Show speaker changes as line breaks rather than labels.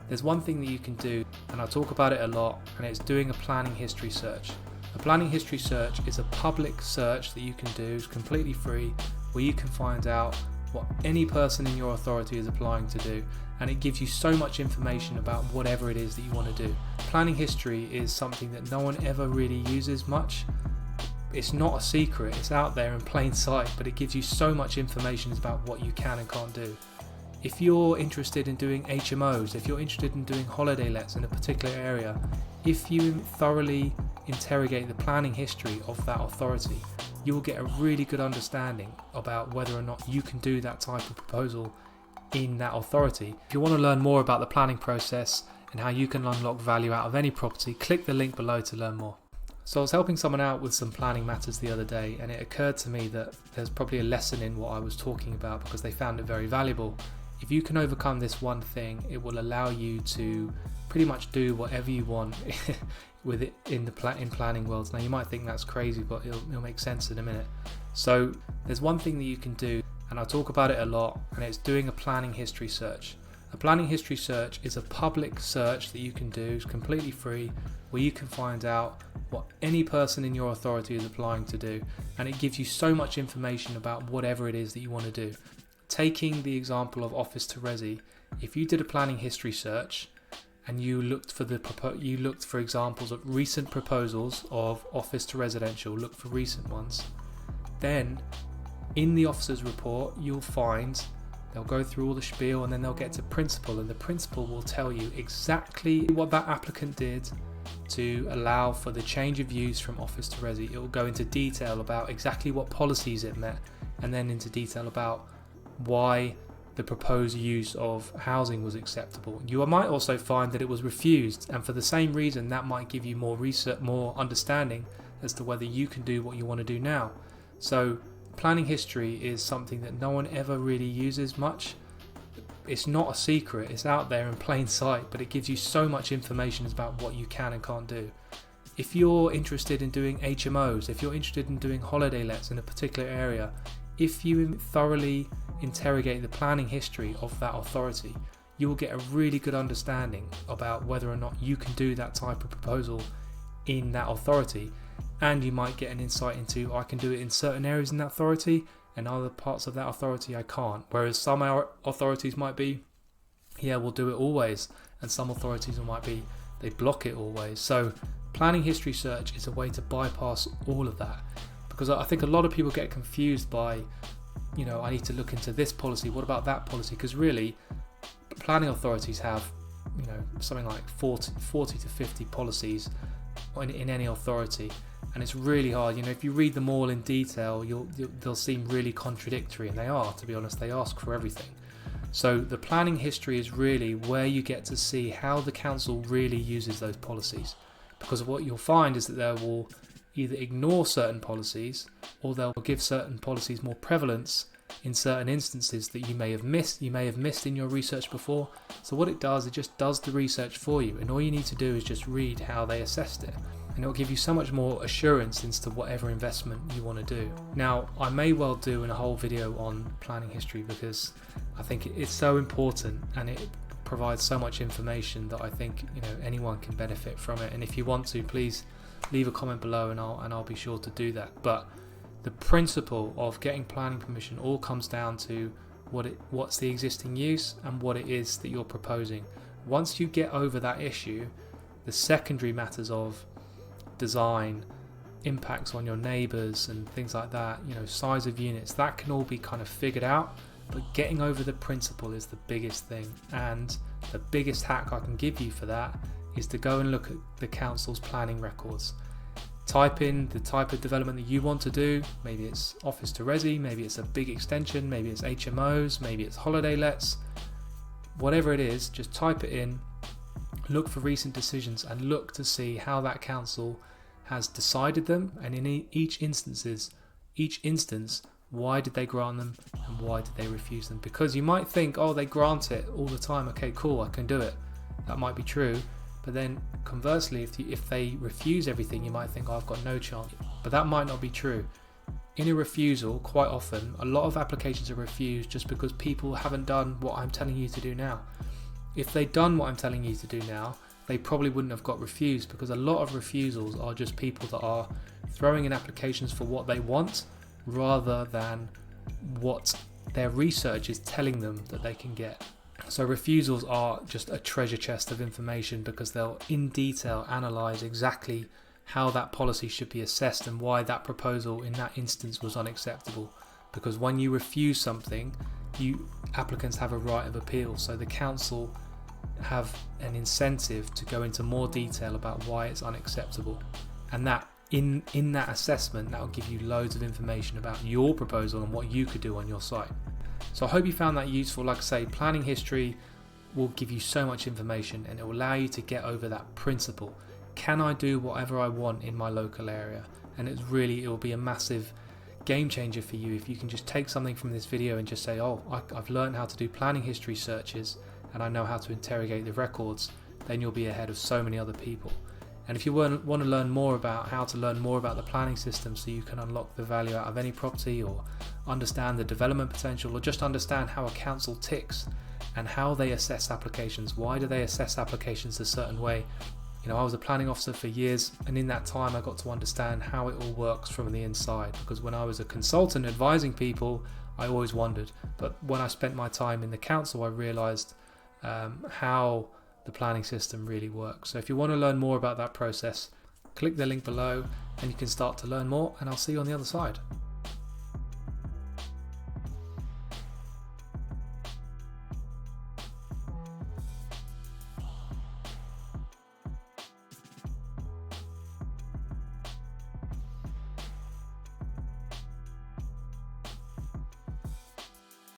There's one thing that you can do, and I talk about it a lot, and it's doing a planning history search. A planning history search is a public search that you can do, it's completely free, where you can find out what any person in your authority is applying to do, and it gives you so much information about whatever it is that you want to do. Planning history is something that no one ever really uses much. It's not a secret, it's out there in plain sight, but it gives you so much information about what you can and can't do. If you're interested in doing HMOs, if you're interested in doing holiday lets in a particular area, if you thoroughly interrogate the planning history of that authority, you will get a really good understanding about whether or not you can do that type of proposal in that authority. If you want to learn more about the planning process and how you can unlock value out of any property, click the link below to learn more. So I was helping someone out with some planning matters the other day, and it occurred to me that there's probably a lesson in what I was talking about because they found it very valuable. If you can overcome this one thing, it will allow you to pretty much do whatever you want with it in planning worlds. Now you might think that's crazy, but it'll make sense in a minute. So there's one thing that you can do, and I talk about it a lot, and it's doing a planning history search. A planning history search is a public search that you can do, it's completely free, where you can find out what any person in your authority is applying to do, and it gives you so much information about whatever it is that you want to do. Taking the example of office to resi, if you did a planning history search and you looked for examples of recent proposals of office to residential, look for recent ones, then in the officer's report you'll find they'll go through all the spiel and then they'll get to principal, and the principal will tell you exactly what that applicant did to allow for the change of use from office to resi. It will go into detail about exactly what policies it met, and then into detail about why the proposed use of housing was acceptable. You might also find that it was refused, and for the same reason that might give you more research, more understanding as to whether you can do what you want to do now. So planning history is something that no one ever really uses much. It's not a secret, it's out there in plain sight, but it gives you so much information about what you can and can't do. If you're interested in doing HMOs, if you're interested in doing holiday lets in a particular area, if you thoroughly interrogate the planning history of that authority, you will get a really good understanding about whether or not you can do that type of proposal in that authority, and you might get an insight into, I can do it in certain areas in that authority and other parts of that authority I can't. Whereas some authorities might be, yeah, we'll do it always, and some authorities might be, they block it always. So planning history search is a way to bypass all of that, because I think a lot of people get confused by, I need to look into this policy, what about that policy? Because really, planning authorities have, something like 40 to 50 policies in any authority, and it's really hard. If you read them all in detail, they'll seem really contradictory, and they are, to be honest. They ask for everything. So the planning history is really where you get to see how the council really uses those policies, because what you'll find is that they will either ignore certain policies, or they'll give certain policies more prevalence in certain instances that you may have missed in your research before. So what it does, it just does the research for you, and all you need to do is just read how they assessed it, and it'll give you so much more assurance into whatever investment you want to do. Now, I may well do a whole video on planning history, because I think it's so important and it provides so much information that I think anyone can benefit from it. And if you want to, please leave a comment below, and I'll be sure to do that. But the principle of getting planning permission all comes down to what's the existing use and what it is that you're proposing. Once you get over that issue, the secondary matters of design, impacts on your neighbours and things like that, size of units, that can all be kind of figured out. But getting over the principle is the biggest thing, and the biggest hack I can give you for that is to go and look at the council's planning records. Type in the type of development that you want to do. Maybe it's office to resi, maybe it's a big extension, maybe it's HMOs, maybe it's holiday lets. Whatever it is, just type it in, look for recent decisions, and look to see how that council has decided them, and in each instance, why did they grant them and why did they refuse them? Because you might think, oh, they grant it all the time, okay, cool, I can do it. That might be true. But then conversely, if they refuse everything, you might think, oh, I've got no chance. But that might not be true. In a refusal, quite often, a lot of applications are refused just because people haven't done what I'm telling you to do now. If they'd done what I'm telling you to do now, they probably wouldn't have got refused, because a lot of refusals are just people that are throwing in applications for what they want rather than what their research is telling them that they can get. So refusals are just a treasure chest of information, because they'll in detail analyze exactly how that policy should be assessed and why that proposal in that instance was unacceptable. Because when you refuse something, applicants have a right of appeal, so the council have an incentive to go into more detail about why it's unacceptable, and that in that assessment, that will give you loads of information about your proposal and what you could do on your site. So I hope you found that useful. Like I say, planning history will give you so much information, and it will allow you to get over that principle. Can I do whatever I want in my local area? And it will be a massive game changer for you if you can just take something from this video and just say, oh, I've learned how to do planning history searches and I know how to interrogate the records. Then you'll be ahead of so many other people. And if you want to learn more about how to learn more about the planning system so you can unlock the value out of any property, or understand the development potential, or just understand how a council ticks and how they assess applications, why do they assess applications a certain way? I was a planning officer for years, and in that time I got to understand how it all works from the inside, because when I was a consultant advising people, I always wondered, but when I spent my time in the council, I realised how the planning system really works. So if you want to learn more about that process, click the link below and you can start to learn more, and I'll see you on the other side.